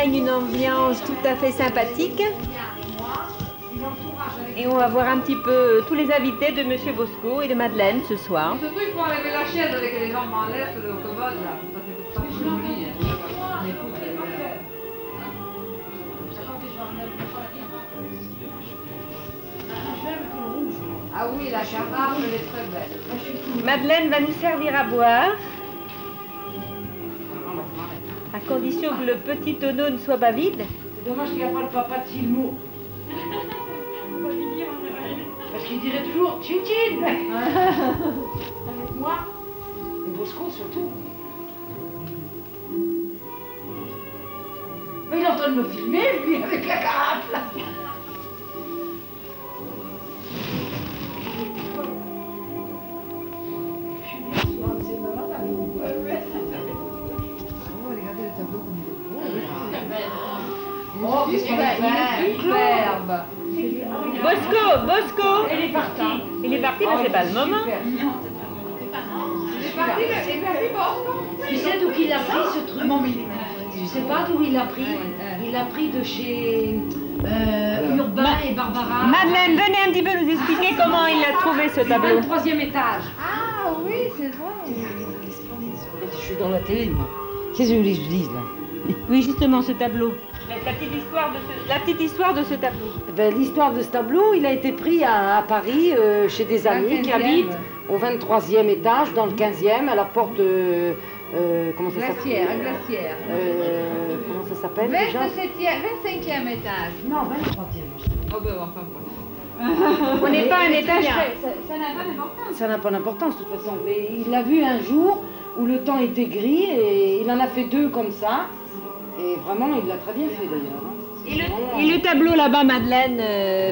gagne une ambiance tout à fait sympathique. Et on va voir un petit peu tous les invités de Monsieur Bosco et de Madeleine ce soir. Surtout, il faut enlever la chaise avec les jambes en l'air sur le commode, là. Ça fait pas plus joli. Ah oui, la carafe, elle est très belle. Madeleine va nous servir à boire, à condition que le petit tonneau ne soit pas vide. C'est dommage qu'il n'y a pas le papa de Silmo. Parce qu'il dirait toujours Tchitchine avec moi. Et Bosco surtout. Mais il est en train de me filmer, lui, avec la carafe, là. Oh, qu'est-ce qu'il va faire? Superbe. Bosco, Elle est partie. il est parti, mais c'est pas le moment. C'est parti, bon. Tu sais d'où il a pris ce truc? Tu sais pas d'où il l'a pris? Il l'a pris de chez Urbain et Barbara. Madeleine, venez un petit peu nous expliquer comment il a trouvé ce tableau. 23e étage. Ah oui, c'est vrai. Je suis dans la télé, moi. Qu'est-ce que je dis là? Oui, justement, ce tableau. La petite histoire de ce tableau. Ben, l'histoire de ce tableau, il a été pris à Paris chez des amis qui habitent au 23e étage, dans le 15e, à la porte comment ça s'appelle? Glacière. Comment ça s'appelle déjà? 25e étage. Non, 23e. Oh ben enfin voilà. On n'est pas un étage. Ça n'a pas d'importance. Ça n'a pas d'importance de toute façon. Mais il l'a vu un jour où le temps était gris et il en a fait 2 comme ça. Et vraiment, il l'a très bien fait d'ailleurs. Hein. Et le tableau là-bas, Madeleine,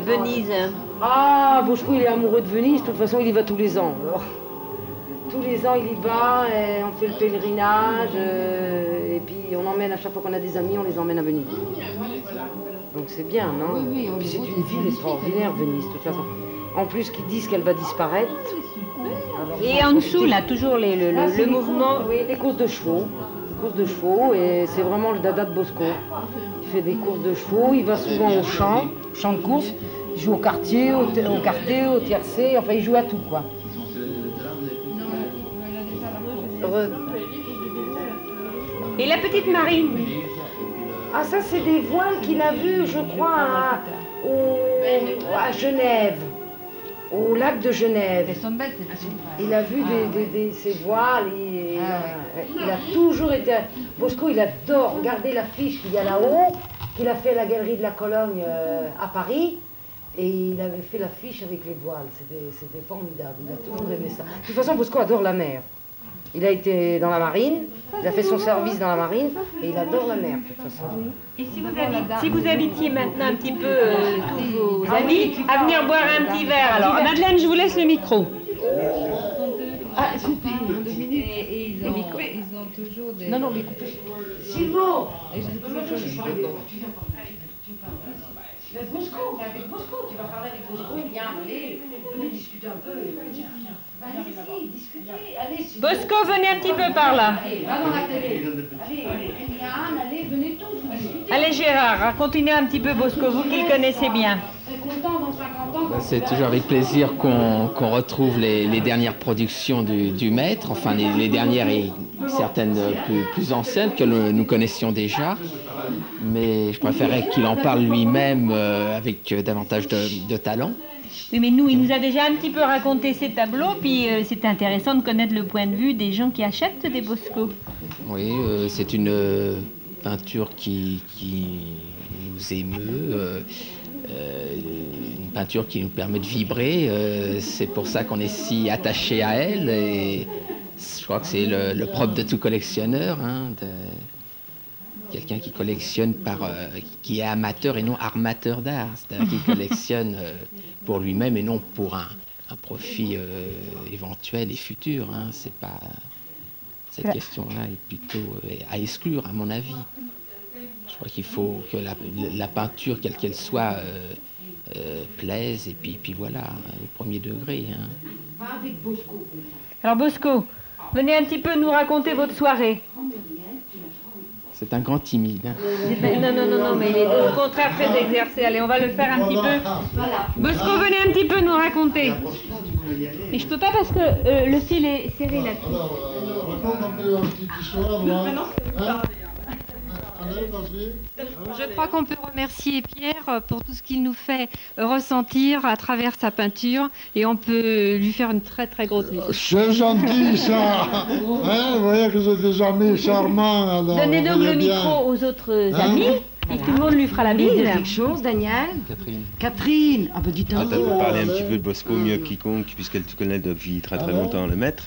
Venise. Ah, Bosco, il est amoureux de Venise. De toute façon, il y va tous les ans. Alors. Tous les ans, il y va, et on fait le pèlerinage. Et puis, on emmène à chaque fois qu'on a des amis, on les emmène à Venise. Donc c'est bien, non? Oui, puis c'est une ville extraordinaire, Venise, de toute façon. En plus, qu'ils disent qu'elle va disparaître. Alors, Et en dessous, là, toujours le mouvement. Oui, les courses de chevaux. Les courses de chevaux, et c'est vraiment le dada de Bosco. Il fait des courses de chevaux, il va souvent au champ de course. Il joue au quartier, au quartier, au tiercé, enfin, il joue à tout, quoi. Et la petite Marine. Ah, ça, c'est des voiles qu'il a vus, je crois, à Genève, au lac de Genève. Elles sont belles, ces petites. Il a vu ces voiles, il a toujours été... Bosco, il adore regarder l'affiche qu'il y a là-haut, qu'il a fait à la Galerie de la Cologne à Paris, et il avait fait l'affiche avec les voiles, c'était formidable, il a toujours aimé ça. De toute façon, Bosco adore la mer. Il a été dans la marine, il a fait son service dans la marine, et il adore la mer, de toute façon. Et si vous invitiez maintenant un petit peu tous vos amis à venir boire un petit verre, alors Madeleine, je vous laisse le micro. Ah, coupez, 2 minutes. Et ils ont toujours des... Non, mais coupez. Silvo! Et je dis toujours que je suis dedans. Mais Bosco, tu vas parler avec Bosco, viens, allez, venez discuter un peu. Allez-y, discutez, allez. Bosco, venez un petit peu par là. Allez, va dans la télé. Allez, Yann, allez, venez tous, vous discutez. Allez Gérard, racontez-nous un petit peu Bosco, vous qui le connaissez bien. Très content dans 50 ans. C'est toujours avec plaisir qu'on retrouve les dernières productions du maître, enfin les dernières et certaines plus anciennes que nous connaissions déjà. Mais je préférais qu'il en parle lui-même avec davantage de talent. Oui, mais il nous a déjà un petit peu raconté ses tableaux, puis c'est intéressant de connaître le point de vue des gens qui achètent des Bosco. Oui, c'est une peinture qui nous émeut, une peinture qui nous permet de vibrer. C'est pour ça qu'on est si attaché à elle. Et je crois que c'est le propre de tout collectionneur. Hein, quelqu'un qui collectionne qui est amateur et non armateur d'art, c'est-à-dire qui collectionne pour lui-même et non pour un profit éventuel et futur. Hein. C'est pas cette question-là est plutôt à exclure, à mon avis. Je crois qu'il faut que la peinture, quelle qu'elle soit, plaise et puis voilà, au premier degré. Hein. Alors Bosco, venez un petit peu nous raconter votre soirée. C'est un grand timide. Hein. Non, mais il est au contraire très exercé. Allez, on va le faire un petit peu. Bosco, venez un petit peu nous raconter. Mais je peux pas parce que le fil est serré là-dessus. Alors, raconte un peu une petite histoire, là. Hein? Allez, vas-y. Je crois qu'on peut remercier Pierre pour tout ce qu'il nous fait ressentir à travers sa peinture et on peut lui faire une très très grosse bise. C'est gentil, ça. Hein, vous voyez que c'est des amis charmants. Alors, Donnez donc vous le voyez bien. micro aux autres amis et tout le monde lui fera la bise. Quelque chose, Daniel? Catherine. Ah, bah dites Ah, un t'as mot. parlé un petit peu de Bosco mieux que quiconque, puisqu'elle te connaît depuis très très longtemps, le maître.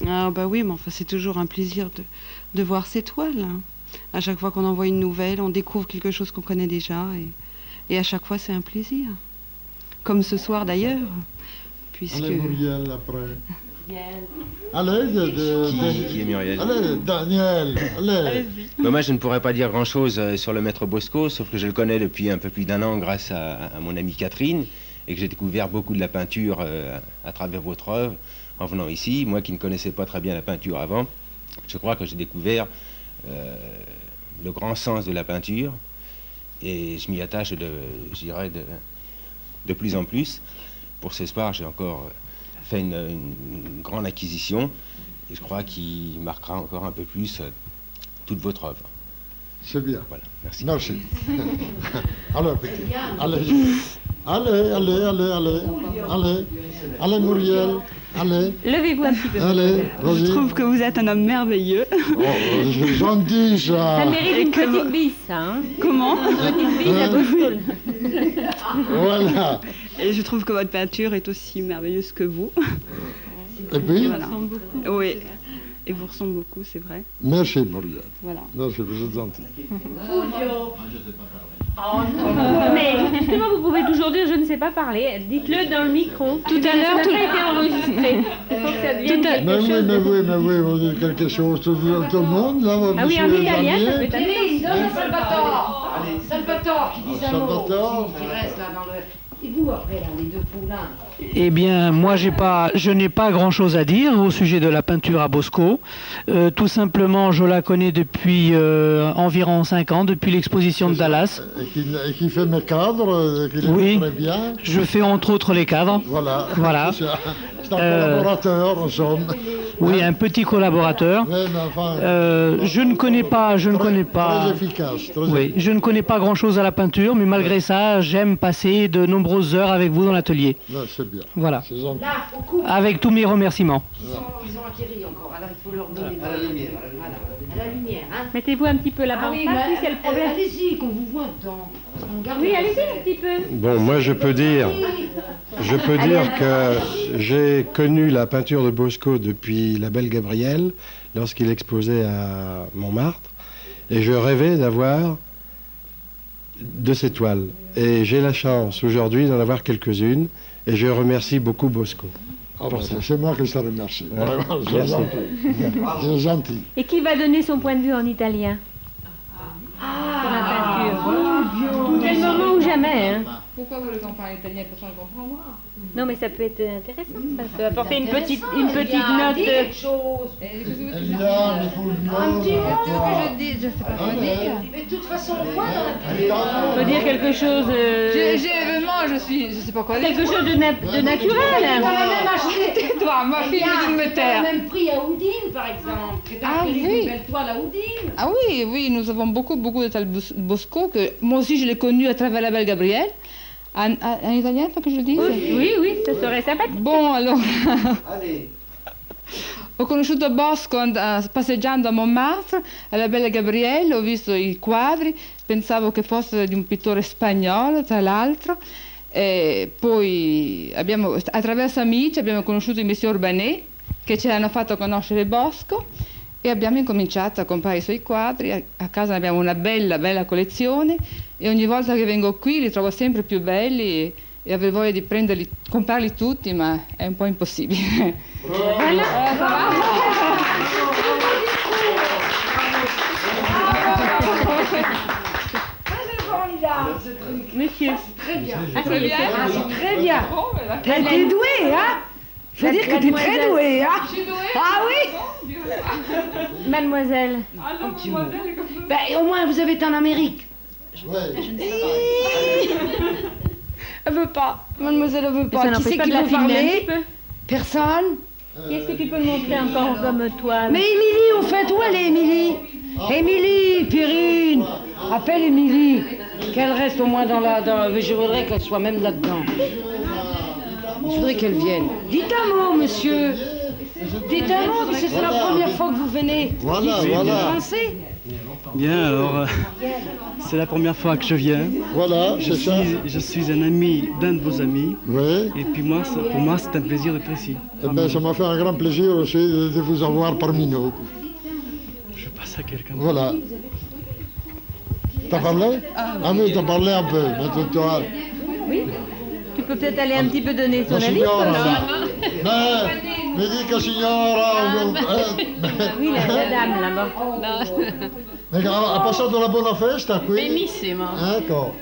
Ah bah oui, mais enfin c'est toujours un plaisir de voir ces toiles. À chaque fois qu'on envoie une nouvelle, on découvre quelque chose qu'on connaît déjà et à chaque fois c'est un plaisir. Comme ce soir d'ailleurs, puisque... Allez, Muriel, après. Allez, Qui est Muriel? Allez, Daniel, allez. Bah, moi, je ne pourrais pas dire grand-chose sur le maître Bosco, sauf que je le connais depuis un peu plus d'1 an grâce à mon amie Catherine, et que j'ai découvert beaucoup de la peinture à travers votre œuvre en venant ici. Moi qui ne connaissais pas très bien la peinture avant, je crois que j'ai découvert le grand sens de la peinture, et je m'y attache, je dirais, de plus en plus. Pour ce soir, j'ai encore fait une grande acquisition, et je crois qu'il marquera encore un peu plus toute votre œuvre. C'est bien. Voilà, merci. Merci. Alors, petit. Allez, Muriel, allez. Levez-vous un petit peu. Allez, vas-y. Je trouve que vous êtes un homme merveilleux. Oh, c'est gentil, ça. Ça mérite une que petite vous- bise, ça. Hein. Comment? Une petite bise à Bosco. Voilà. Et je trouve que votre peinture est aussi merveilleuse que vous. Et puis, Voilà. Oui. Et vous ressemble beaucoup, c'est vrai. merci, Muriel. Voilà. Merci, vous êtes gentil. Mais justement, vous pouvez toujours dire je ne sais pas parler. Dites-le dans le micro. Tout à l'heure, ça n'a pas été enregistré. Il faut que ça devienne quelque Mais chose. oui, vous dites quelque chose, tout le monde, là, Ah oui, en monsieur italien, ça peut Daniel. être intéressant. Donne Salvatore. Salvatore qui dit un mot. Salvatore. Qui reste là dans le... Et vous, après, là, les deux poulains. Eh bien, moi, je n'ai pas grand-chose à dire au sujet de la peinture à Bosco. Tout simplement, je la connais depuis environ 5 ans, depuis l'exposition de Dallas. Et qui fait mes cadres, qui les Oui. fait très bien. Je fais entre autres les cadres. Voilà. Voilà. C'est un collaborateur, en somme. Oui, un petit collaborateur. Ouais, mais enfin, Je ne connais pas. très efficace. Très Oui, je ne connais pas grand-chose à la peinture, mais malgré ça, j'aime passer de nombreuses heures avec vous dans l'atelier. efficace. C'est bien. Voilà. C'est gentil. Là, au coup, Avec tous mes remerciements. ils ont atterri encore. Alors, il faut leur donner... À la lumière. Voilà. À la lumière, hein. Mettez-vous un petit peu là-bas. Ah oui, en face, mais oui, c'est le problème. allez-y, qu'on vous voit dedans. On garde Oui, le allez-y dessert. un petit peu. Bon, moi je peux dire que j'ai connu la peinture de Bosco depuis La Belle Gabrielle, lorsqu'il exposait à Montmartre, et je rêvais d'avoir de ces toiles. Et j'ai la chance aujourd'hui d'en avoir quelques-unes, et je remercie beaucoup Bosco. Ah, bah, c'est moi qui te remercie. Ouais. Vraiment, c'est Merci. gentil. C'est gentil. Et qui va donner son point de vue en italien sur la peinture. C'est le moment ou jamais. Hein. Pourquoi vous voulez qu'on parle italien? Personne ne comprendra. Non, mais ça peut être intéressant. Ça peut apporter une petite Il a note dit de... quelque chose. Et qu'est-ce que vous voulez que je Il dise? y a des fouilles. Un petit mot. Qu'est-ce que je dis? Je sais pas quoi dire. Mais de toute façon, moi, dans la On peut dire quelque chose... Vraiment, je sais pas quoi dire. quelque chose de naturel. On a même acheté. Toi, ma fille me dit de me On a taire. même pris à Houdine, par exemple. Que t'as Ah pris oui. une belle toile à Houdine. Ah oui, oui, nous avons beaucoup de tels Bosco que moi aussi je l'ai connu à travers la Belle Gabrielle. En italien, faut que je le dise? Oui, ça serait sympathique. Bon, allora. Ho conosciuto Bosco passeggiando a Montmartre, alla Bella Gabrielle, ho visto i quadri, pensavo che fosse di un pittore spagnolo, tra l'altro. E poi attraverso amici abbiamo conosciuto il Monsieur Urbanet, che ci hanno fatto conoscere Bosco, e abbiamo incominciato a comprare i suoi quadri. A casa ne abbiamo una bella collezione, e ogni volta che vengo qui li trovo sempre più belli e avrei voglia di comprarli tutti, ma è un po' impossibile. Monsieur. Très bien. Très bien. Très bien. Bon, ben, T'es doué, hein? Faut dire que t'es très doué, hein? je suis douée. Ah oui? Mademoiselle. Un petit mot. Ben, au moins, vous avez été en Amérique. Elle veut pas. Mademoiselle, elle veut pas. Ça Qui n'empêche c'est pas qui de la veut filmer un parler? petit peu. Personne? Qu'est-ce que tu peux me montrer encore comme toile? Mais Émilie, au fait, où elle est, Émilie? Émilie, Pyrrhine, appelle Émilie, qu'elle reste au moins je voudrais qu'elle soit même là-dedans. Je voudrais qu'elle vienne. Dites un mot, monsieur. Dites un mot, parce que c'est la première fois que vous venez. Voilà, Dites voilà. français. Bien, alors, c'est la première fois que je viens. Voilà, c'est ça. Je suis un ami d'un de vos amis. Oui. Et puis moi, pour moi, c'est un plaisir d'être ici. Eh ben, ça m'a fait un grand plaisir aussi de vous avoir parmi nous. Je passe à quelqu'un. Voilà. T'as parlé? Ah oui, t'as parlé un peu. Mais toi... Oui. Tu peux peut-être aller un petit peu donner ton La avis. signora. Mi dica signora. Oui, la dame là-bas. Ha passato una buona festa qui? Benissimo. Ecco.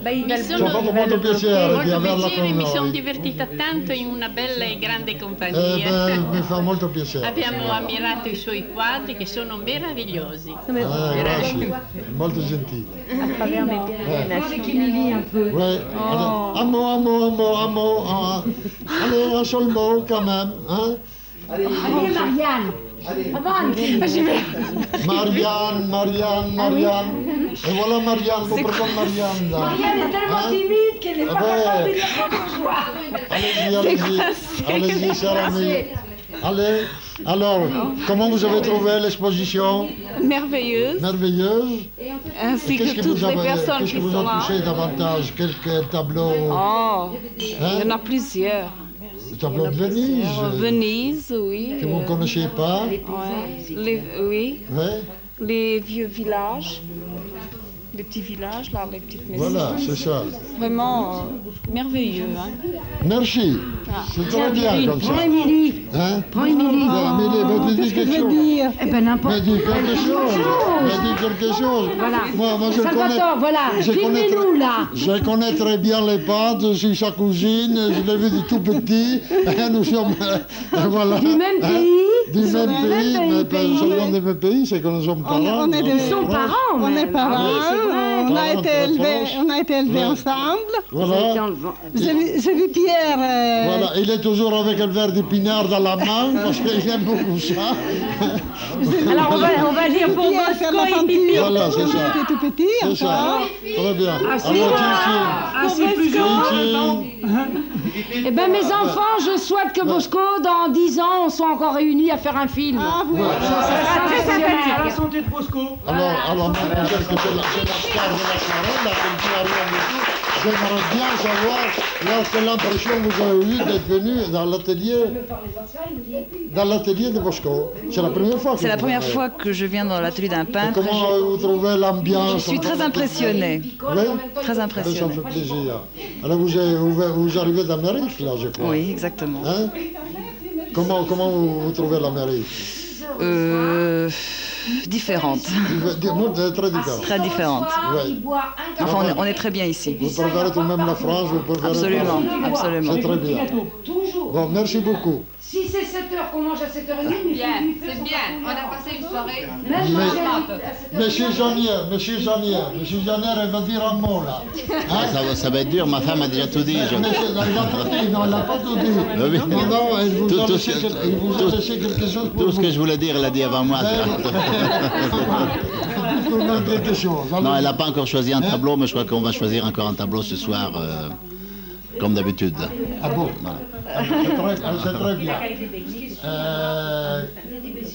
Mi Ci ha fatto molto piacere di averla con mi sono noi. divertita tanto in una bella e grande compagnia. Mi fa molto piacere. Abbiamo ammirato i suoi quadri che sono meravigliosi. Grazie, molto gentile. À travers mes pierres. Avec Émilie un peu. Ouais. Un mot. Allez, un seul mot quand même. Hein? Allez, Marianne. Marianne. Et voilà Marianne, vous prenez Marianne là. Marianne est tellement timide qu'elle n'est pas capable de dire bonjour. Allez-y, cher ami. Allez, alors, comment vous avez trouvé l'exposition? Merveilleuse. Merveilleuse. Ainsi que toutes les personnes Qu'est-ce qui qui vous sont a là. touché davantage? Quelques tableaux? Oh, il y en a plusieurs. Le tableau de Venise? Venise, oui. Que vous ne connaissiez pas? Ouais. Oui. Ouais. Les vieux villages. Les petits villages, là, les petites maisons. Voilà, c'est ça. Vraiment merveilleux. Hein. Merci. C'est très bien comme ça. Prends Émilie. Hein? Prends Émilie. Amélie, dis quelque chose. Eh ben n'importe Mais dis quelque chose. Voilà. Moi, je Salvatore, voilà. Filmez-nous là. Je connais très bien les pâtes, je suis sa cousine, je l'ai vu de tout petit. Nous sommes voilà, du même pays. Du même pays, mais pas seulement du même pays, c'est que nous sommes parents. Ils sont parents. On est parents. On a été élevés Ouais. ensemble. Voilà. J'ai vu Pierre. Voilà, il est toujours avec un verre d'épinard dans la main parce qu'il aime beaucoup ça. Alors on va dire pour Bosco et Pipi. Voilà, c'est ça. Tout petit. C'est ça. Très bien. Alors, c'est plus grand. Eh ben mes enfants, je souhaite que Bosco, dans 10 ans, on soit encore réunis à faire un film. Ah oui. Ça sera très sympathique. À la santé de Bosco. Alors moi, je sais que c'est la star de la soirée, là, comme tu as rien du tout. J'aimerais bien savoir quelle impression vous avez eue d'être venu dans l'atelier de Bosco. C'est la première fois que C'est la vous première venez. fois que je viens dans l'atelier d'un Et peintre. comment vous trouvez l'ambiance? Je suis très impressionnée. Oui? Très Ça impressionnée. me fait plaisir. Alors vous arrivez d'Amérique, là, je crois. Oui, exactement. Hein? Comment vous trouvez l'Amérique? Différente. Très différente. Très différente. Ouais. Enfin, on est très bien ici. Vous préférez tout de même la France, vous préférez Absolument, pas. absolument. C'est très bien. Toujours. Bon, merci beaucoup. Si c'est 7h qu'on mange à 7h30, C'est bien. On a passé une soirée. Monsieur Janier, elle va dire un mot là. Hein? Ça va être dur, ma femme a déjà tout dit. Non, elle n'a pas tout dit. Oui. Non, elle vous a Tout laissé quelque chose pour Tout ce vous. que je voulais dire, elle l'a dit avant moi. Quelque chose. Non, elle n'a pas encore choisi un tableau, mais je crois qu'on va choisir encore un tableau ce soir, comme d'habitude. Ah bon? C'est très bien.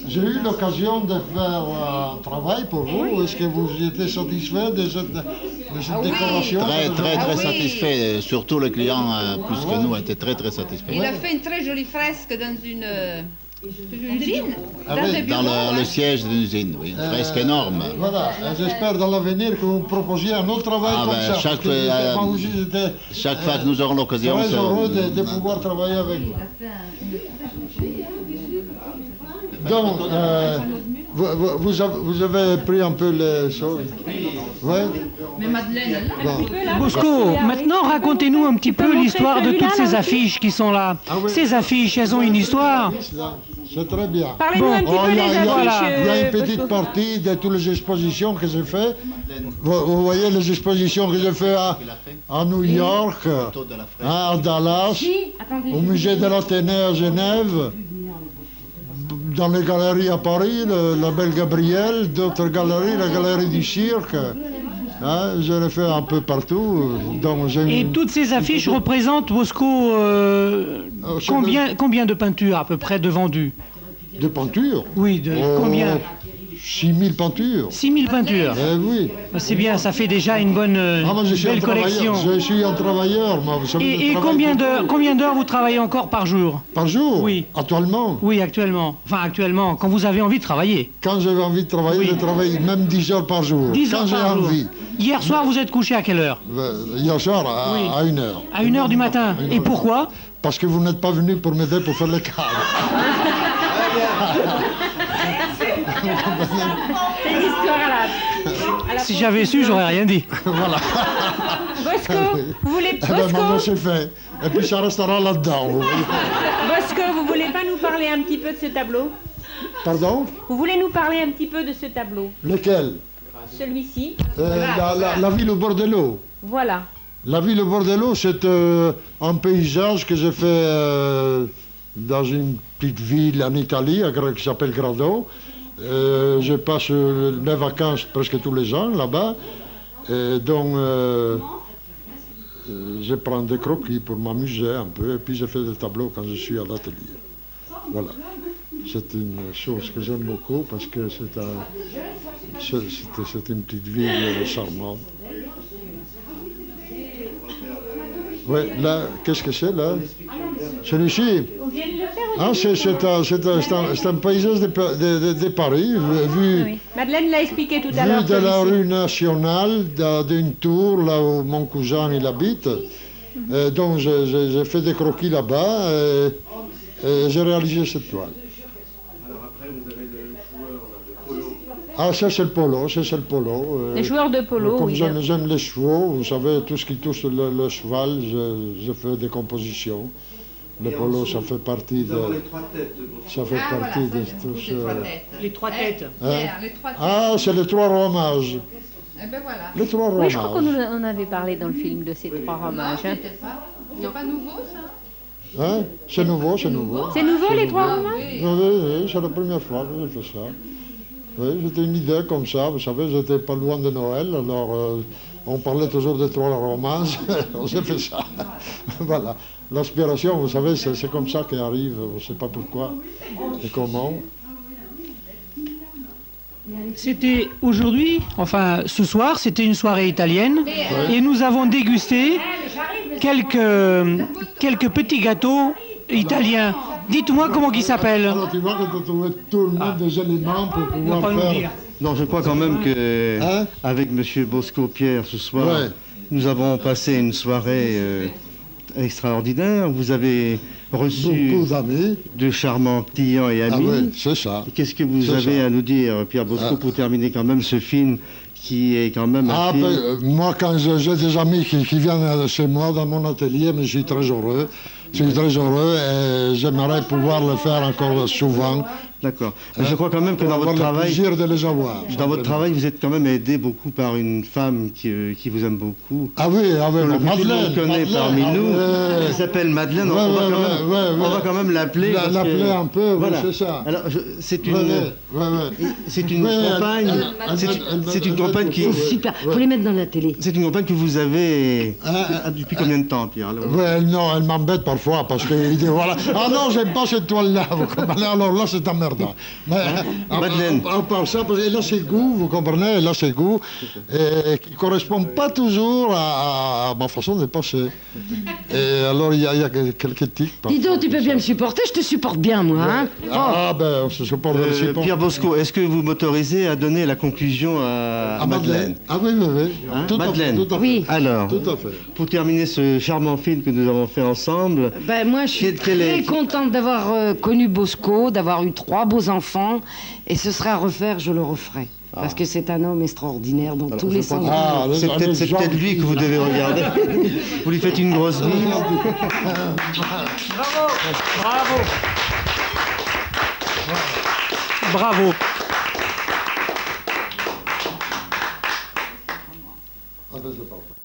J'ai eu l'occasion de faire un travail pour vous. Est-ce que vous étiez satisfait de cette décoration? Très satisfait. Surtout le client, plus que nous, a été très satisfait. Il a fait une très jolie fresque dans une usine. Dans le siège d'une usine, oui. Une fresque énorme. Voilà, j'espère dans l'avenir que vous proposiez un autre travail comme ça. Chaque fois que nous aurons l'occasion, très heureux de pouvoir travailler avec vous. Donc, vous avez pris un peu les choses. Oui. Mais Madeleine, Bosco, maintenant racontez-nous un petit peu l'histoire de toutes ces affiches qui sont là. Ces affiches, elles ont une histoire. C'est très bien. Parlez-nous un petit peu il y des a affiches. une petite partie de toutes les expositions que j'ai fait. Vous voyez les expositions que j'ai fait à New York, à Dallas, au musée de l'Athénée à Genève, dans les galeries à Paris, la Belle Gabrielle, d'autres galeries, la galerie du cirque. Je l'ai fait un peu partout. Donc et toutes ces affiches représentent, Bosco, combien de peintures à peu près de vendues? De peintures? Oui, combien? 6000 peintures. 6000 peintures? Oui. C'est bien, ça fait déjà une bonne belle collection. Je suis un travailleur, moi. Vous savez, Et combien d'heures vous travaillez encore par jour? Par jour? Oui. Actuellement? Oui, actuellement. Enfin, actuellement, quand vous avez envie de travailler. Quand j'ai envie de travailler, je travaille même 10 heures par jour. 10 heures par jour. Envie. Hier soir, vous êtes couché à quelle heure? Hier soir, à 1 heure. À 1 heure du matin. Et pourquoi? Parce que vous n'êtes pas venu pour m'aider pour faire le cadre. C'est une histoire à la Si j'avais su, j'aurais rien dit. Voilà. Bosco, vous voulez... Maintenant c'est fait. Et puis ça restera là-dedans. Bosco, vous voulez pas nous parler un petit peu de ce tableau? Pardon? Vous voulez nous parler un petit peu de ce tableau? Lequel? Celui-ci. La ville au bord de l'eau. Voilà. La ville au bord de l'eau, c'est un paysage que j'ai fait dans une petite ville en Italie qui s'appelle Grado. Je passe les vacances presque tous les ans là-bas. Donc, je prends des croquis pour m'amuser un peu et puis je fais des tableaux quand je suis à l'atelier. Voilà. C'est une chose que j'aime beaucoup parce que c'est une petite ville charmante. Oui, là, qu'est-ce que c'est là? Celui-ci? Ah, c'est un paysage de Paris, vu... Oui. Madeleine l'a expliqué tout à l'heure. Vu de la rue nationale, d'une tour, là où mon cousin il habite. Donc j'ai fait des croquis là-bas et j'ai réalisé cette toile. Ah, ça c'est le polo, Les joueurs de polo, comme oui. j'aime les chevaux, vous savez, tout ce qui touche le cheval, je fais des compositions. Le polo, ça fait partie de... Ça fait partie de tout ce... Les trois têtes. Ah, c'est les trois rois mages. Eh ben voilà. Les trois rois Oui, je crois mages. qu'on en avait parlé dans le film de ces trois rois mages. Hein. C'est pas nouveau ça? Hein? C'est nouveau, c'est nouveau. C'est nouveau, les trois rois mages? Oui, c'est la première fois que j'ai fait ça. Oui, c'était une idée comme ça, vous savez, j'étais pas loin de Noël, alors on parlait toujours de trois rois mages, on s'est fait ça. Voilà. L'inspiration, vous savez, c'est comme ça qu'elle arrive, on ne sait pas pourquoi et comment. C'était aujourd'hui, enfin ce soir, c'était une soirée italienne et nous avons dégusté quelques petits gâteaux italiens. Dites-moi comment ils s'appellent. Alors tu vois que tu as trouvé tout le monde des éléments pour pouvoir faire... Non, je crois quand même que avec Monsieur Bosco Pierre ce soir, nous avons passé une soirée extraordinaire. Vous avez reçu de charmants clients et amis. Ah oui, c'est ça. Qu'est-ce que vous avez à nous dire, Pierre Bosco, pour terminer quand même ce film qui est quand même un film... Moi, quand j'ai des amis qui viennent chez moi dans mon atelier, mais je suis très heureux. Je suis très heureux et j'aimerais pouvoir le faire encore souvent. D'accord. Mais je crois quand même que dans votre travail... le plaisir de les avoir. Dans votre travail, vous êtes quand même aidé beaucoup par une femme qui vous aime beaucoup. Ah oui, Madeleine. Madeleine. On connaît parmi nous. Elle s'appelle Madeleine. On va quand même l'appeler. L'appeler un peu, voilà. Oui, c'est ça. Alors, c'est une compagne. C'est une compagne qui... Super, faut les mettre dans la télé. C'est une compagne que vous avez depuis combien de temps, Pierre? Non, elle m'embête parfois parce qu'il dit voilà. Ah non, j'aime pas cette toile-là. Alors là, c'est emmerdant. Madeleine. À part ça, parce qu'elle a ses goûts, vous comprenez, elle a ses goûts, et qui ne correspondent pas toujours à ma façon de penser. Et alors, il y a quelques tics. Dis donc, tu peux bien me supporter, je te supporte bien, moi. Hein. Ah, ben, on se supporte. Pierre Bosco, est-ce que vous m'autorisez à donner la conclusion à Madeleine? Ah oui, oui, oui. Hein, tout Madeleine, à fait. Oui. Alors, tout à fait. Pour terminer ce charmant film que nous avons fait ensemble... Ben, moi, je suis très contente d'avoir connu Bosco, d'avoir eu 3 beaux enfants, et ce sera à refaire, je le referai. Parce que c'est un homme extraordinaire dans tous les sens. C'est peut-être lui que vous devez regarder. Vous lui faites une grosse bise. Bravo. Bravo. Bravo. Ah ben, c'est parfait.